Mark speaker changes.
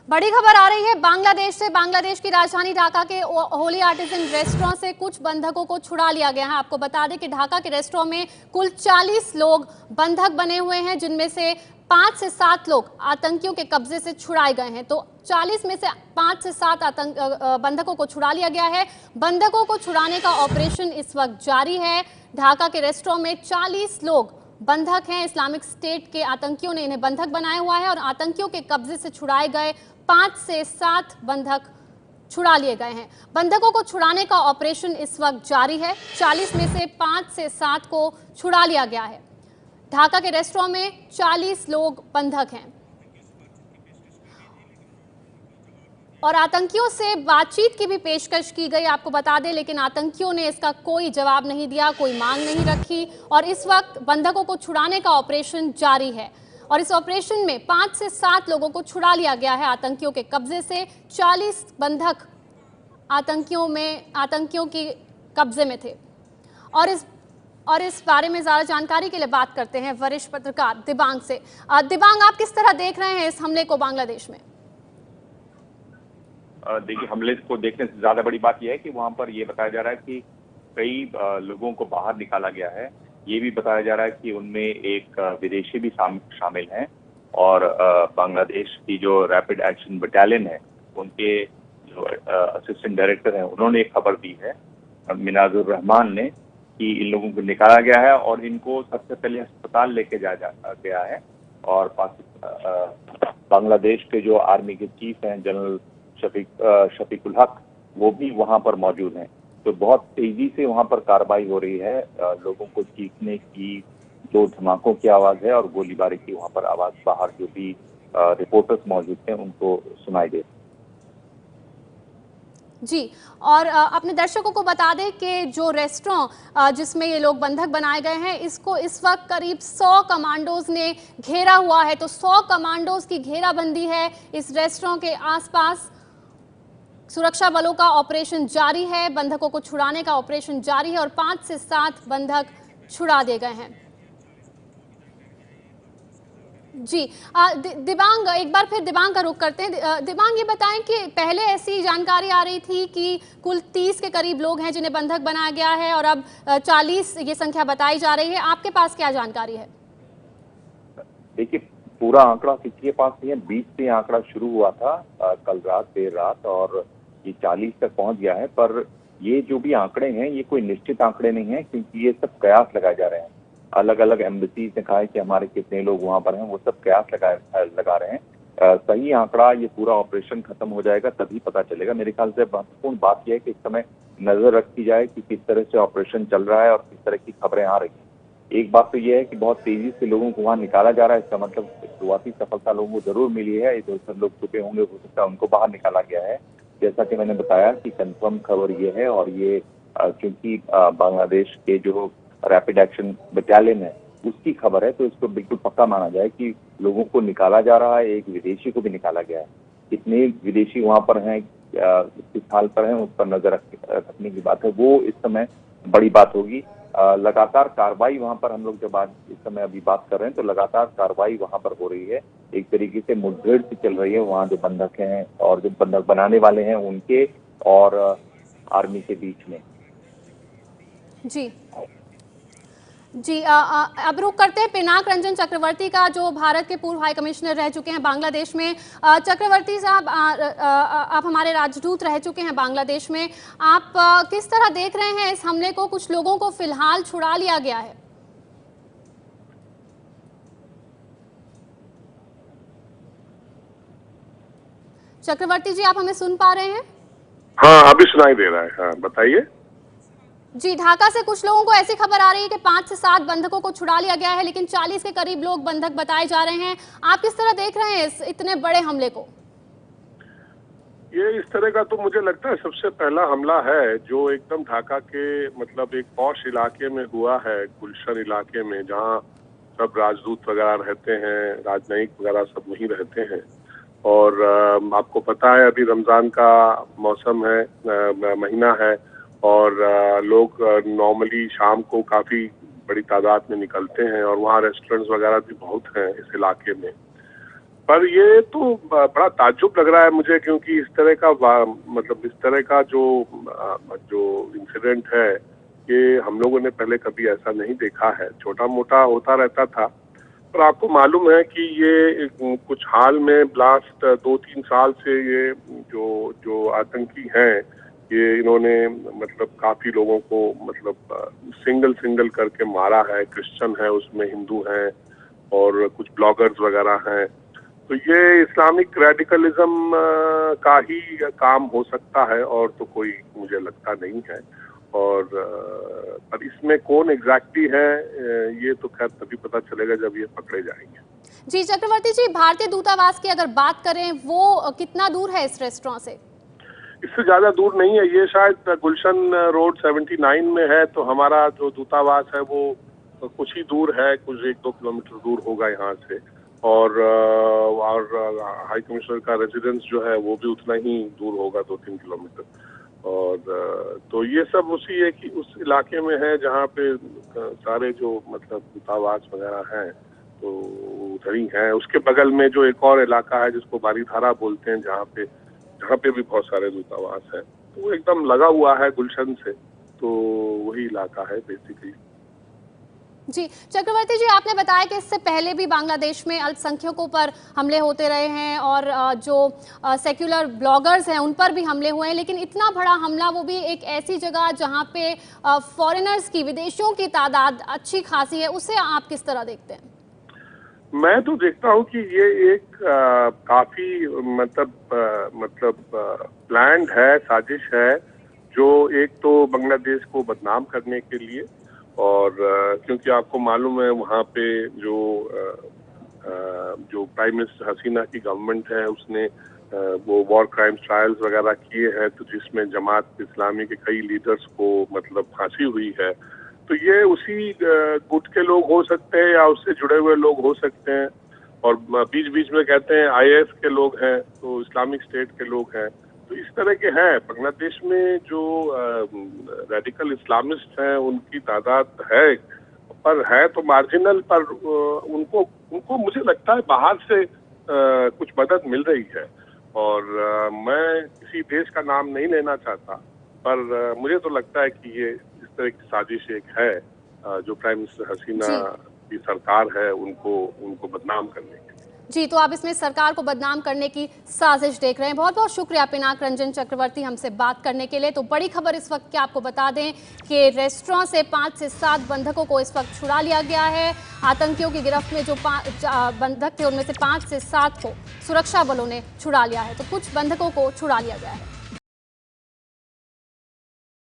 Speaker 1: बड़ी खबर आ रही है बांग्लादेश से। बांग्लादेश की राजधानी ढाका के होली आर्टिजन रेस्टोरेंट से कुछ बंधकों को छुड़ा लिया गया है। आपको बता दें कि ढाका के रेस्टोरेंट में कुल 40 लोग बंधक बने हुए हैं, जिनमें से 5 से 7 लोग आतंकियों के कब्जे से छुड़ाए गए हैं। तो 40 में से 5 से 7 बंधकों को छुड़ा लिया गया है। बंधकों को छुड़ाने का ऑपरेशन इस वक्त जारी है। ढाका के रेस्टोरेंट में 40 लोग बंधक हैं। इस्लामिक स्टेट के आतंकियों ने इन्हें बंधक बनाया हुआ है और आतंकियों के कब्जे से छुड़ाए गए 5 से 7 बंधक छुड़ा लिए गए हैं। बंधकों को छुड़ाने का ऑपरेशन इस वक्त जारी है। 40 में से 5 से 7 को छुड़ा लिया गया है। ढाका के रेस्टोरेंट में 40 लोग बंधक हैं और आतंकियों से बातचीत की भी पेशकश की गई, आपको बता दें, लेकिन आतंकियों ने इसका कोई जवाब नहीं दिया, कोई मांग नहीं रखी और इस वक्त बंधकों को छुड़ाने का ऑपरेशन जारी है। और इस ऑपरेशन में 5 से 7 लोगों को छुड़ा लिया गया है आतंकियों के कब्जे से। 40 बंधक आतंकियों के कब्जे में थे। और इस बारे में ज्यादा जानकारी के लिए बात करते हैं वरिष्ठ पत्रकार दिबांग से। दिबांग, आप किस तरह देख रहे हैं इस हमले को बांग्लादेश में?
Speaker 2: देखिए, हमले को देखने से ज्यादा बड़ी बात यह है कि वहां पर यह बताया जा रहा है कि कई लोगों को बाहर निकाला गया है। ये भी बताया जा रहा है कि उनमें एक विदेशी भी शामिल हैं और बांग्लादेश की जो रैपिड एक्शन बटालियन है उनके जो असिस्टेंट डायरेक्टर हैं उन्होंने एक खबर दी है, मिनाजुर रहमान ने, कि इन लोगों को निकाला गया है और इनको सबसे पहले अस्पताल लेके जाया गया है। और बांग्लादेश के जो आर्मी के चीफ हैं जनरल शफीकुल हक, वो भी वहां पर मौजूद हैं। तो बहुत तेजी से वहां पर कार्रवाई हो रही है। लोगों को चीखने की, दो धमाकों की आवाज है और गोलीबारी की वहां पर आवाज बाहर जो भी रिपोर्टर्स मौजूद थे उनको सुनाई दे।
Speaker 1: जी, और अपने दर्शकों को बता दें कि जो रेस्टोरेंट जिसमें ये लोग बंधक बनाए गए हैं, इसको इस वक्त करीब 100 कमांडोज ने घेरा हुआ है। तो 100 कमांडोज की घेराबंदी है इस रेस्टोरेंट के आसपास। सुरक्षा बलों का ऑपरेशन जारी है, बंधकों को छुड़ाने का ऑपरेशन जारी है और 5 से 7 बंधक छुड़ा दिए गए हैं। जी, दिबांग, एक बार फिर दिबांग का रुख करते हैं। दिबांग, ये बताएं कि पहले ऐसी जानकारी आ रही थी कि कुल 30 के करीब लोग हैं जिन्हें बंधक बनाया गया है और अब 40 ये संख्या बताई जा रही है। आपके पास क्या जानकारी है?
Speaker 2: देखिए, पूरा आंकड़ा किसी के पास नहीं है। 20 से आंकड़ा शुरू हुआ था कल रात, देर रात, और ये 40 तक पहुंच गया है। पर ये जो भी आंकड़े हैं ये कोई निश्चित आंकड़े नहीं है, क्योंकि ये सब कयास लगाए जा रहे हैं। अलग अलग एम्बेसीज ने कहा है कि हमारे कितने लोग वहां पर हैं, वो सब कयास लगा रहे हैं। सही आंकड़ा, ये पूरा ऑपरेशन खत्म हो जाएगा तभी पता चलेगा। मेरे ख्याल से महत्वपूर्ण बात यह है कि इस समय नजर रखी जाए कि किस तरह से ऑपरेशन चल रहा है और किस तरह की खबरें आ रही हैं। एक बात तो यह है कि बहुत तेजी से लोगों को वहां निकाला जा रहा है। इसका मतलब शुरुआती सफलता लोगों को जरूर मिली है। इधर उधर लोग छुपे होंगे, हो सकता है उनको बाहर निकाला गया है। जैसा कि मैंने बताया कि कंफर्म खबर ये है, और ये क्योंकि बांग्लादेश के जो रैपिड एक्शन बटालियन है उसकी खबर है, तो इसको बिल्कुल पक्का माना जाए कि लोगों को निकाला जा रहा है। एक विदेशी को भी निकाला गया है। कितने विदेशी वहां पर हैं, किस हाल पर हैं, उस पर नजर रखने की बात है। वो इस समय बड़ी बात होगी। लगातार कार्रवाई वहां पर, हम लोग जब आज इस समय अभी बात कर रहे हैं तो लगातार कार्रवाई वहां पर हो रही है। एक तरीके से मुठभेड़ से चल रही है वहां जो बंधक हैं और जो बंधक बनाने वाले हैं उनके और आर्मी के बीच में।
Speaker 1: जी जी, अब रुक करते हैं पिनाक रंजन चक्रवर्ती का, जो भारत के पूर्व हाई कमिश्नर रह चुके हैं बांग्लादेश में। चक्रवर्ती साहब, आप हमारे राजदूत रह चुके हैं बांग्लादेश में। आप किस तरह देख रहे हैं इस हमले को? कुछ लोगों को फिलहाल छुड़ा लिया गया है। चक्रवर्ती जी, आप हमें सुन पा रहे हैं?
Speaker 3: हाँ, अभी सुनाई दे रहा है। हाँ, बताइए।
Speaker 1: जी, ढाका से कुछ लोगों को ऐसी खबर आ रही है कि 5 से 7 बंधकों को छुड़ा लिया गया है, लेकिन 40 के करीब लोग बंधक बताए जा रहे हैं। आप किस तरह देख रहे हैं इस इतने बड़े हमले को?
Speaker 3: ये इस तरह का तो मुझे लगता है सबसे पहला हमला है जो एकदम ढाका के मतलब एक पॉश इलाके में हुआ है, गुलशन इलाके में, जहाँ सब राजदूत वगैरह रहते हैं, राजनयिक वगैरह सब वहीं रहते हैं। और आपको पता है अभी रमजान का मौसम है, महीना है, और लोग नॉर्मली शाम को काफी बड़ी तादाद में निकलते हैं और वहाँ रेस्टोरेंट्स वगैरह भी बहुत हैं इस इलाके में। पर ये तो बड़ा ताज्जुब लग रहा है मुझे, क्योंकि इस तरह का मतलब इस तरह का जो इंसिडेंट है ये हम लोगों ने पहले कभी ऐसा नहीं देखा है। छोटा मोटा होता रहता था, पर आपको मालूम है कि ये कुछ हाल में लास्ट 2-3 साल से ये जो आतंकी हैं, ये इन्होंने मतलब काफी लोगों को मतलब सिंगल करके मारा है। क्रिश्चियन है उसमें, हिंदू हैं और कुछ ब्लॉगर्स वगैरह हैं। तो ये इस्लामिक रेडिकलिज्म का ही काम हो सकता है और तो कोई मुझे लगता नहीं है। और पर इसमें कौन एग्जैक्टली है ये तो खैर तभी पता चलेगा जब ये पकड़े जाएंगे।
Speaker 1: जी चक्रवर्ती जी, भारतीय दूतावास की अगर बात करें वो कितना दूर है इस रेस्टोरेंट से?
Speaker 3: इससे ज्यादा दूर नहीं है, ये शायद गुलशन रोड 79 में है। तो हमारा जो दूतावास है वो कुछ ही दूर है, कुछ 1-2 किलोमीटर दूर होगा यहाँ से। और हाई कमिश्नर का रेजिडेंस जो है वो भी उतना ही दूर होगा, 2-3 किलोमीटर। और तो ये सब उसी एक ही उस इलाके में है जहाँ पे सारे जो मतलब दूतावास वगैरह हैं तो उधर ही हैं। उसके बगल में जो एक और इलाका है जिसको बारीधारा बोलते हैं, जहाँ पे भी बहुत सारे दूतावास हैं। तो वो एकदम लगा हुआ है गुलशन से, तो वही इलाका है बेसिकली।
Speaker 1: जी चक्रवर्ती जी, आपने बताया कि इससे पहले भी बांग्लादेश में अल्पसंख्यकों पर हमले होते रहे हैं और जो सेक्युलर ब्लॉगर्स हैं उन पर भी हमले हुए हैं, लेकिन इतना बड़ा हमला वो भी एक ऐसी जगह जहां पे फॉरेनर्स की, विदेशियों की तादाद अच्छी खासी है, उसे आप किस तरह देखते हैं?
Speaker 3: मैं तो देखता हूँ कि ये एक काफी मतलब प्लान्ड है, साजिश है, जो एक तो बांग्लादेश को बदनाम करने के लिए, और क्योंकि आपको मालूम है वहाँ पे जो प्राइम मिनिस्टर हसीना की गवर्नमेंट है उसने वो वॉर क्राइम्स ट्रायल्स वगैरह किए हैं, तो जिसमें जमात इस्लामी के कई लीडर्स को मतलब फांसी हुई है। तो ये उसी गुट के लोग हो सकते हैं या उससे जुड़े हुए लोग हो सकते हैं। और बीच बीच में कहते हैं IS के लोग हैं, तो इस्लामिक स्टेट के लोग हैं। तो इस तरह के हैं बांग्लादेश में जो रेडिकल इस्लामिस्ट हैं, उनकी तादाद है, पर है तो मार्जिनल। पर उनको मुझे लगता है बाहर से कुछ मदद मिल रही है। और मैं किसी देश का नाम नहीं लेना चाहता, पर मुझे तो लगता है कि ये इस तरह की साजिश एक है जो प्राइम मिनिस्टर हसीना की सरकार है उनको बदनाम करने की।
Speaker 1: जी, तो आप इसमें सरकार को बदनाम करने की साजिश देख रहे हैं। बहुत बहुत शुक्रिया पिनाक रंजन चक्रवर्ती हमसे बात करने के लिए। तो बड़ी खबर इस वक्त की आपको बता दें कि रेस्टोरेंट से 5 से 7 बंधकों को इस वक्त छुड़ा लिया गया है। आतंकियों की गिरफ्त में जो बंधक थे उनमें से 5 से 7 को सुरक्षा बलों ने छुड़ा लिया है। तो कुछ बंधकों को छुड़ा लिया गया है।